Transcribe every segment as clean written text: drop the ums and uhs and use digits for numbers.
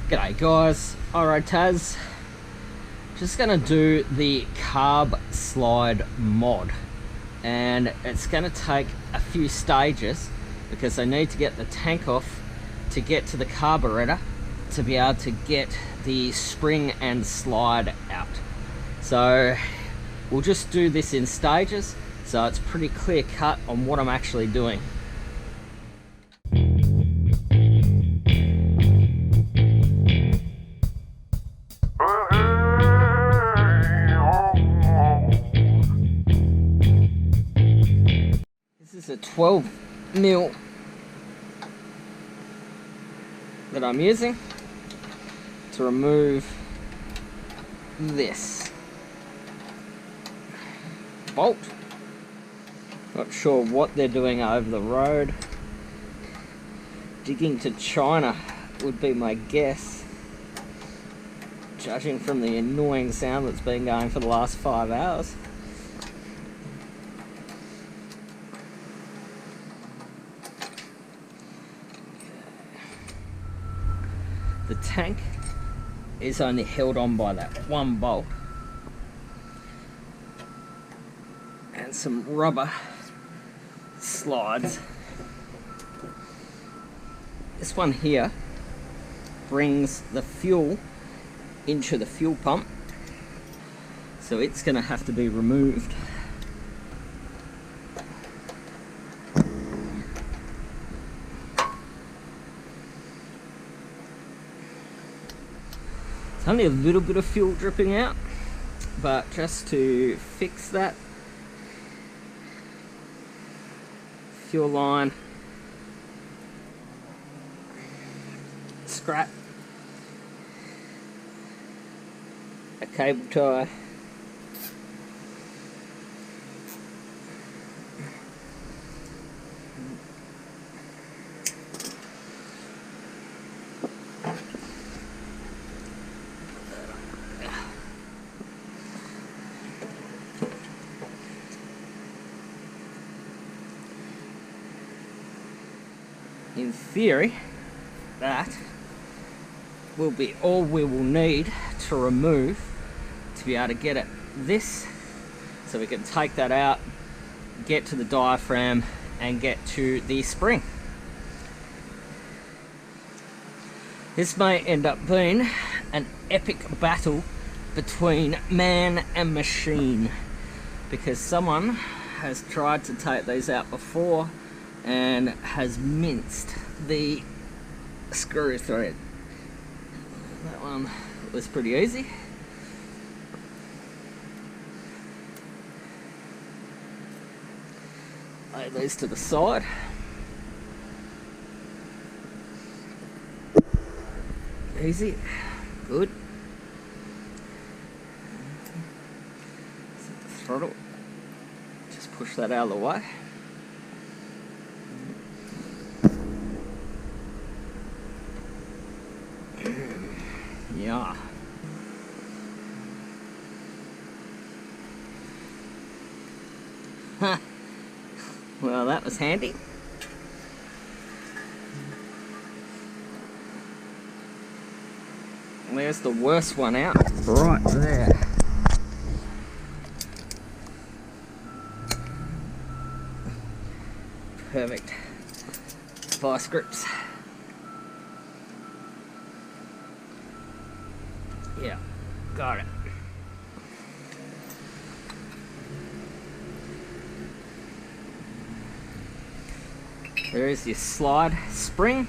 G'day guys, alright Taz, just gonna do the carb slide mod, and it's gonna take a few stages because I need to get the tank off to get to the carburetor to be able to get the spring and slide out. So we'll just do this in stages so it's pretty clear cut on what I'm actually doing. This is a 12mm that I'm using to remove this bolt. Not sure what they're doing over the road. Digging to China would be my guess, judging from the annoying sound that's been going for the last 5 hours. The tank is only held on by that one bolt and some rubber slides. This one here brings the fuel into the fuel pump, so it's going to have to be removed. It's only a little bit of fuel dripping out, but just to fix that, fuel line, scrap, a cable tie, in theory, that will be all we will need to remove to be able to get at this, so we can take that out, get to the diaphragm and get to the spring. This may end up being an epic battle between man and machine, because someone has tried to take these out before and has minced the screw thread. That one was pretty easy. Lay these to the side. Easy, good. Set the throttle. Just push that out of the way. Yeah. Huh. Well, that was handy. There's the worst one out, right there. Perfect. Vice grips. Yeah, got it. There is your slide spring.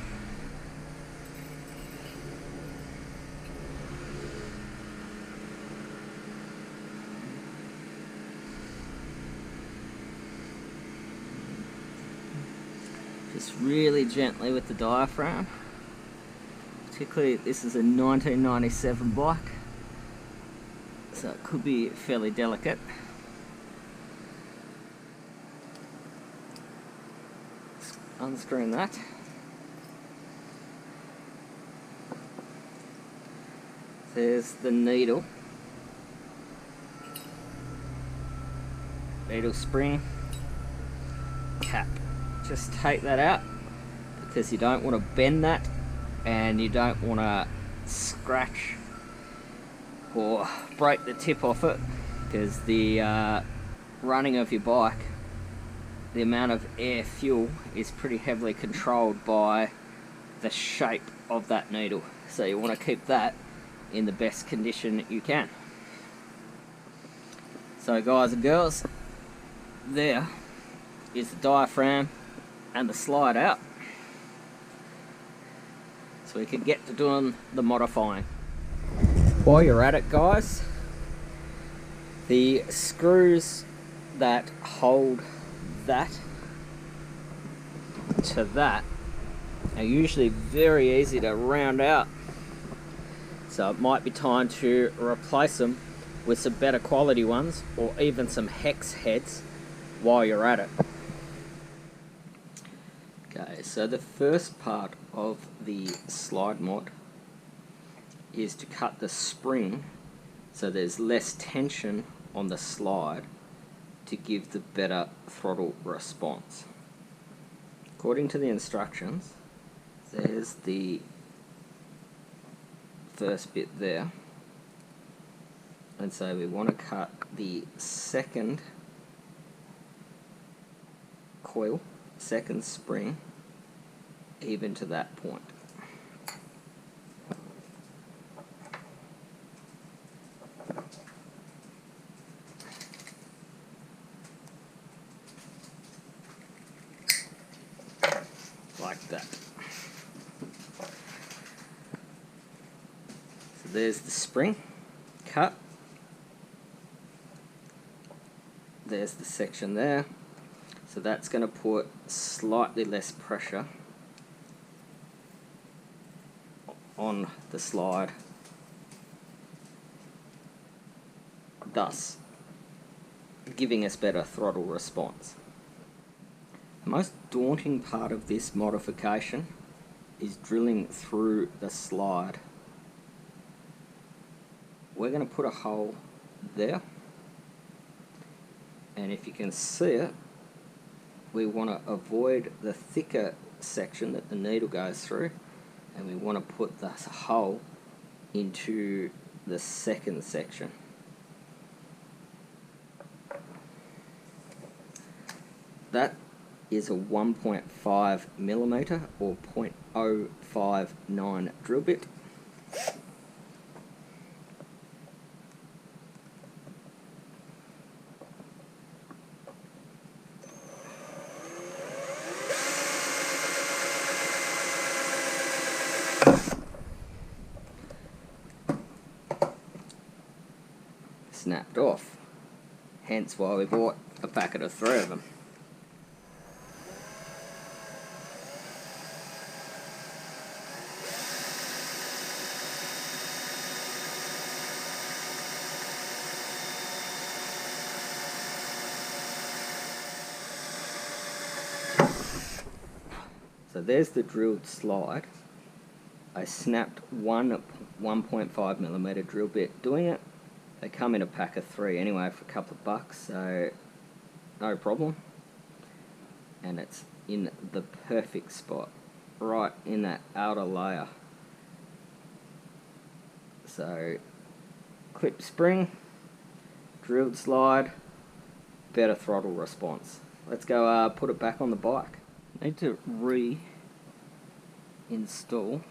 Just really gently with the diaphragm. Particularly, this is a 1997 bike, so it could be fairly delicate. Unscrewing that. There's the needle. Needle spring cap. Just take that out because you don't want to bend that and you don't want to scratch or break the tip off it, because the running of your bike, the amount of air fuel is pretty heavily controlled by the shape of that needle. So you want to keep that in the best condition you can. So guys and girls, there is the diaphragm and the slide out. So we can get to doing the modifying. While you're at it guys, the screws that hold that to that are usually very easy to round out. So it might be time to replace them with some better quality ones, or even some hex heads while you're at it. Okay, so the first part of the slide mod is to cut the spring so there's less tension on the slide to give the better throttle response. According to the instructions, there's the first bit there, and so we want to cut the second coil, second spring, even to that point. Like that. So there's the spring cut. There's the section there. So that's going to put slightly less pressure on the slide, thus giving us better throttle response. The most daunting part of this modification is drilling through the slide. We're going to put a hole there, and if you can see it, we want to avoid the thicker section that the needle goes through, and we want to put the hole into the second section. That is a 1.5 millimeter or 0.059 drill bit. Snapped off, hence why we bought a packet of 3 of them. So there's the drilled slide. I snapped one 1.5 millimeter drill bit doing it. They come in a pack of 3 anyway for a couple of bucks, so no problem. And it's in the perfect spot, right in that outer layer. So clip spring, drilled slide, better throttle response. Let's go put it back on the bike. Need to reinstall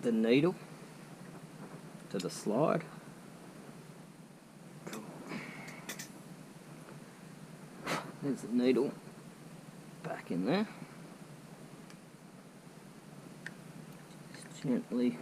the needle to the slide. Cool. There's the needle back in there. Just gently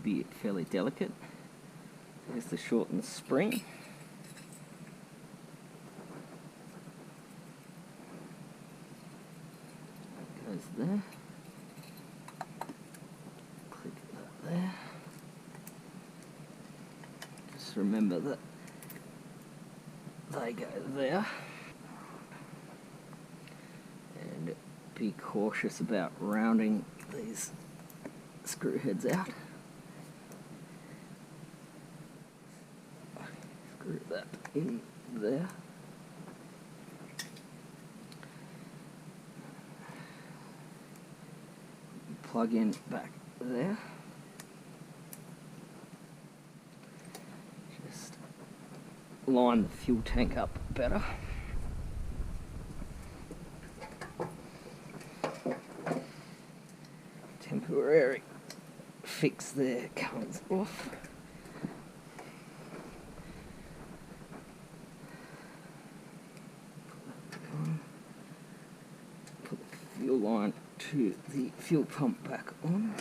be fairly delicate. There's the shortened spring. That goes there. Click that there. Just remember that they go there. And be cautious about rounding these screw heads out. Screw that in there. Plug in back there. Just line the fuel tank up better. Temporary fix there comes off. Put the fuel line to the fuel pump back on.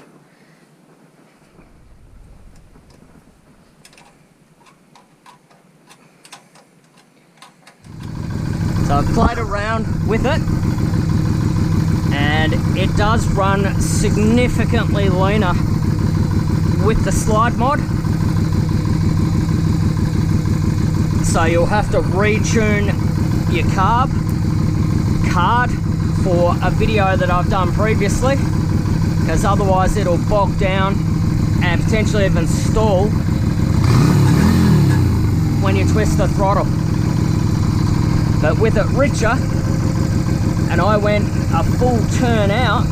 So I've played around with it, and it does run significantly leaner with the slide mod. So you'll have to retune your carb card for a video that I've done previously, because otherwise it'll bog down and potentially even stall when you twist the throttle. But with it richer, and I went a full turn out,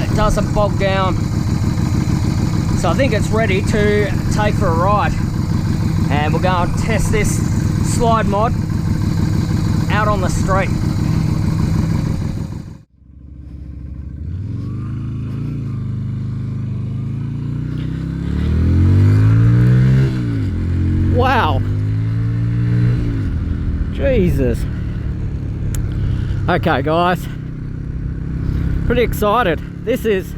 it doesn't bog down. So I think it's ready to take for a ride. And we'll go and test this slide mod out on the street. Wow. Jesus. Okay guys, pretty excited. This is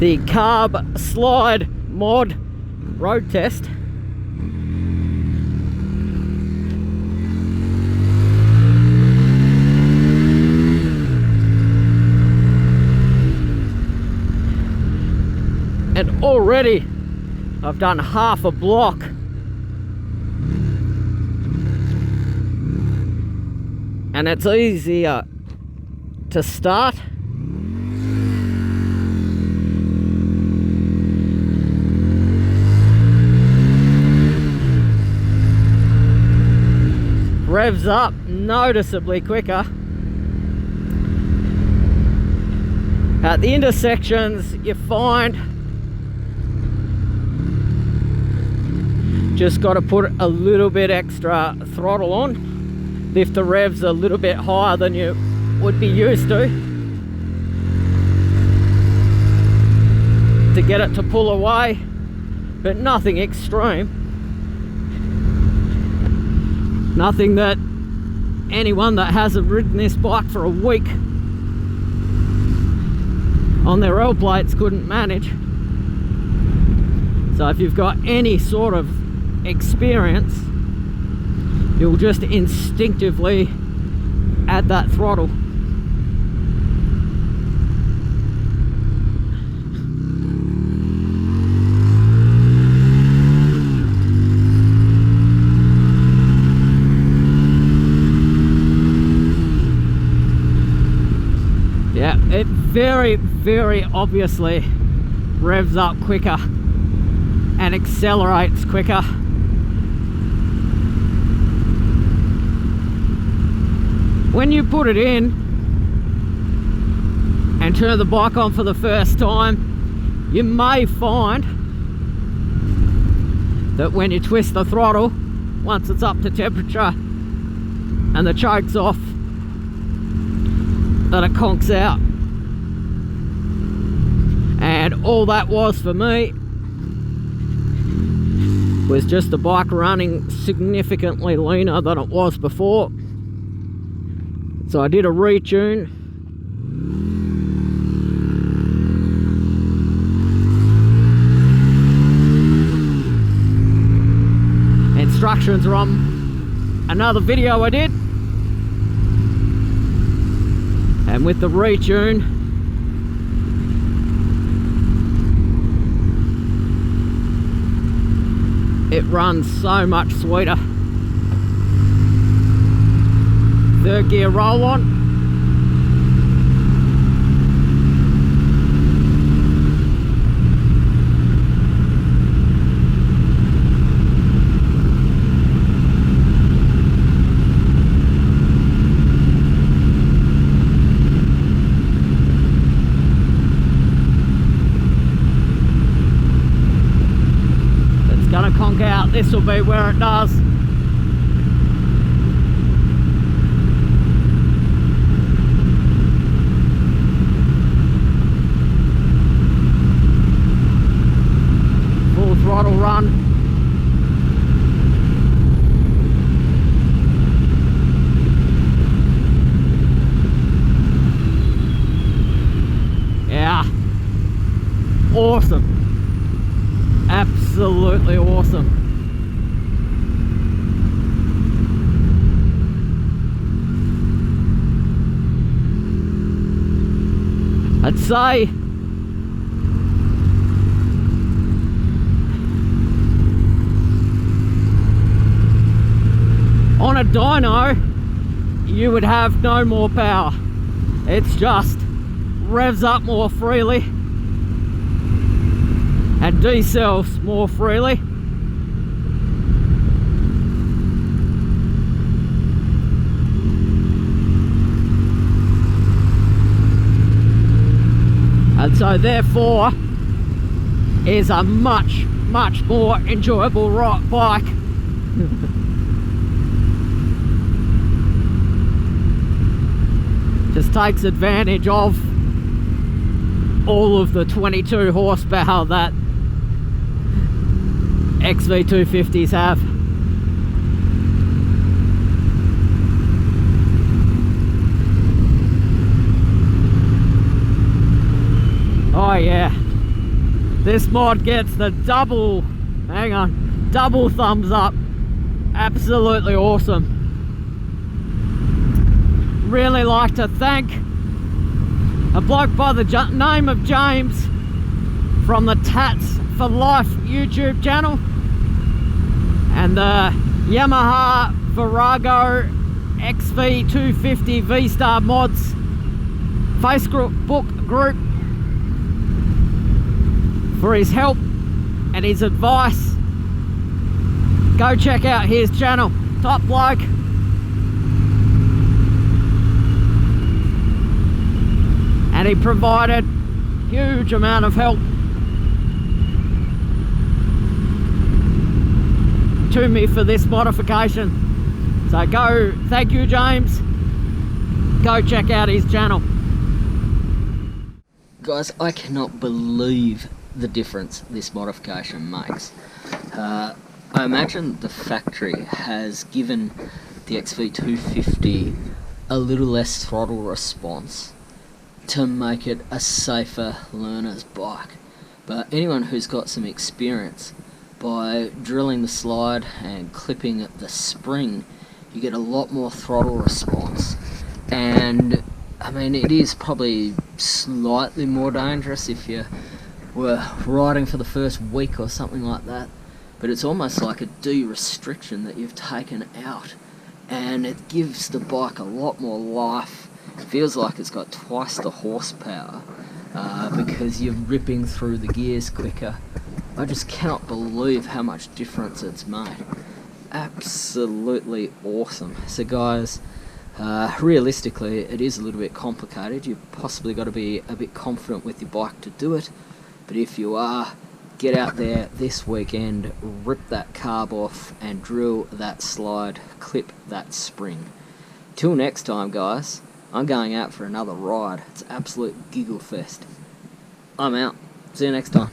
the Carb slide mod road test. And already I've done half a block. And it's easier to start. Revs up noticeably quicker. At the intersections you find just got to put a little bit extra throttle on, lift the revs a little bit higher than you would be used to get it to pull away, but nothing extreme. Nothing that anyone that hasn't ridden this bike for a week on their L plates couldn't manage. So if you've got any sort of experience, you'll just instinctively add that throttle. Yeah, it very obviously revs up quicker and accelerates quicker. When you put it in and turn the bike on for the first time, you may find that when you twist the throttle, once it's up to temperature and the choke's off, that it conks out. And all that was for me was just the bike running significantly leaner than it was before. So I did a retune. Instructions are on another video I did. And with the retune, it runs so much sweeter. Third gear roll on. Conk out, this will be where it does. Full throttle run. Yeah, awesome. Absolutely awesome. I'd say on a dyno you would have no more power. It's just revs up more freely and decels more freely. And so therefore is a much more enjoyable bike. Just takes advantage of all of the 22 horsepower that XV250s have. Oh yeah, this mod gets the double thumbs up. Absolutely awesome. Really like to thank a bloke by the name of James from the Tats for Life YouTube channel and the Yamaha Virago XV250 V-Star Mods Facebook group for his help and his advice. Go check out his channel, top bloke. And he provided huge amount of help to me for this modification. So go, thank you James, go check out his channel. Guys, I cannot believe the difference this modification makes. I imagine the factory has given the XV250 a little less throttle response to make it a safer learner's bike. But anyone who's got some experience, by drilling the slide and clipping the spring, you get a lot more throttle response. And I mean, it is probably slightly more dangerous if you were riding for the first week or something like that, but it's almost like a de-restriction that you've taken out, and it gives the bike a lot more life. It feels like it's got twice the horsepower because you're ripping through the gears quicker. I just cannot believe how much difference it's made. Absolutely awesome. So guys, realistically it is a little bit complicated. You've possibly got to be a bit confident with your bike to do it, but if you are, get out there this weekend, rip that carb off and drill that slide, clip that spring. Till next time guys, I'm going out for another ride. It's absolute giggle fest. I'm out. See you next time.